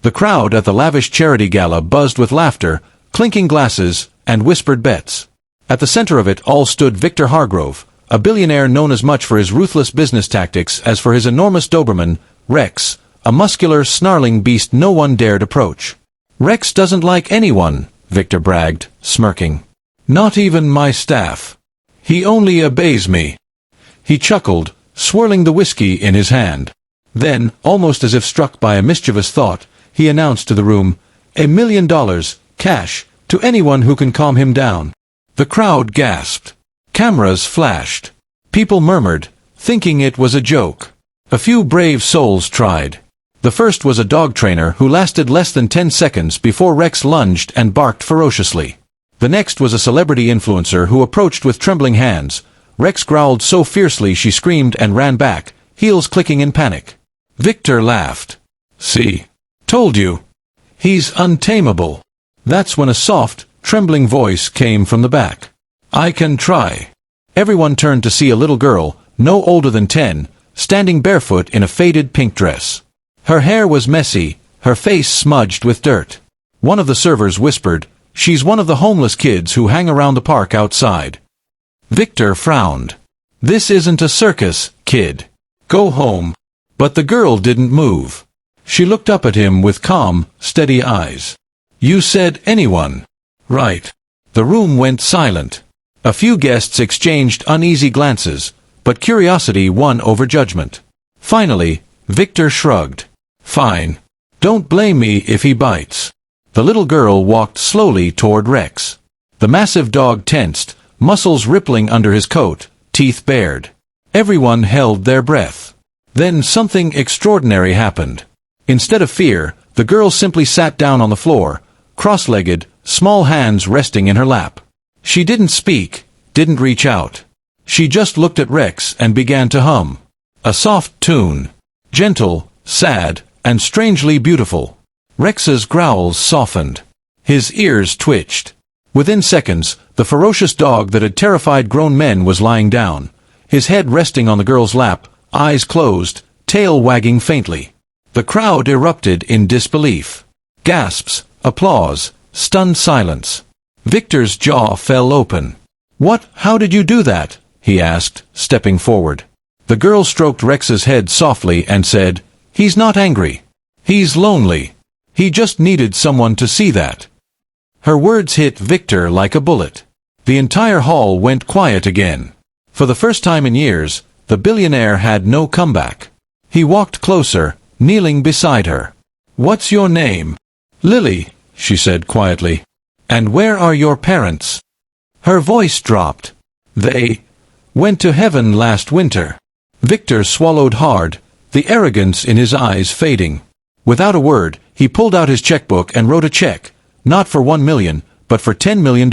The crowd at the lavish charity gala buzzed with laughter, clinking glasses, and whispered bets. At the center of it all stood Victor Hargrove, a billionaire known as much for his ruthless business tactics as for his enormous Doberman, Rex, a muscular, snarling beast no one dared approach. "Rex doesn't like anyone," Victor bragged, smirking. "Not even my staff. He only obeys me." He chuckled, swirling the whiskey in his hand. Then, almost as if struck by a mischievous thought, he announced to the room, $1 million, cash, to anyone who can calm him down. The crowd gasped. Cameras flashed. People murmured, thinking it was a joke. A few brave souls tried. The first was a dog trainer who lasted less than 10 seconds before Rex lunged and barked ferociously. The next was a celebrity influencer who approached with trembling hands. Rex growled so fiercely she screamed and ran back, heels clicking in panic. Victor laughed. "See? Told you. He's untamable." That's when a soft, trembling voice came from the back. "I can try." Everyone turned to see a little girl, no older than 10, standing barefoot in a faded pink dress. Her hair was messy, her face smudged with dirt. One of the servers whispered, "She's one of the homeless kids who hang around the park outside." Victor frowned. "This isn't a circus, kid. Go home." But the girl didn't move. She looked up at him with calm, steady eyes. "You said anyone. Right." The room went silent. A few guests exchanged uneasy glances, but curiosity won over judgment. Finally, Victor shrugged. "Fine. Don't blame me if he bites." The little girl walked slowly toward Rex. The massive dog tensed, muscles rippling under his coat, teeth bared. Everyone held their breath. Then something extraordinary happened. Instead of fear, the girl simply sat down on the floor, cross-legged, small hands resting in her lap. She didn't speak, didn't reach out. She just looked at Rex and began to hum. A soft tune. Gentle, sad, and strangely beautiful. Rex's growls softened. His ears twitched. Within seconds, the ferocious dog that had terrified grown men was lying down, his head resting on the girl's lap, eyes closed, tail wagging faintly. The crowd erupted in disbelief. Gasps, applause, stunned silence. Victor's jaw fell open. "What? How did you do that?" he asked, stepping forward. The girl stroked Rex's head softly and said, "He's not angry. He's lonely. He just needed someone to see that." Her words hit Victor like a bullet. The entire hall went quiet again. For the first time in years, the billionaire had no comeback. He walked closer, kneeling beside her. "What's your name?" "Lily," she said quietly. "And where are your parents?" Her voice dropped. "They went to heaven last winter." Victor swallowed hard, the arrogance in his eyes fading. Without a word, he pulled out his checkbook and wrote a check, not for $1 million, but for $10 million.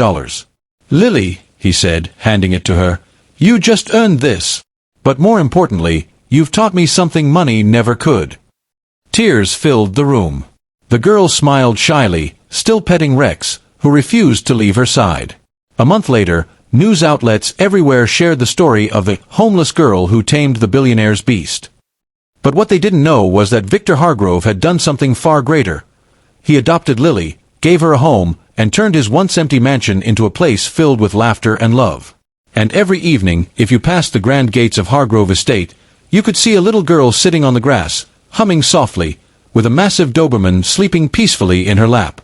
"Lily," he said, handing it to her, "you just earned this. But more importantly, you've taught me something money never could." Tears filled the room. The girl smiled shyly, still petting Rex, who refused to leave her side. A month later, news outlets everywhere shared the story of the homeless girl who tamed the billionaire's beast. But what they didn't know was that Victor Hargrove had done something far greater. He adopted Lily, gave her a home, and turned his once-empty mansion into a place filled with laughter and love. And every evening, if you passed the grand gates of Hargrove Estate, you could see a little girl sitting on the grass, humming softly, with a massive Doberman sleeping peacefully in her lap.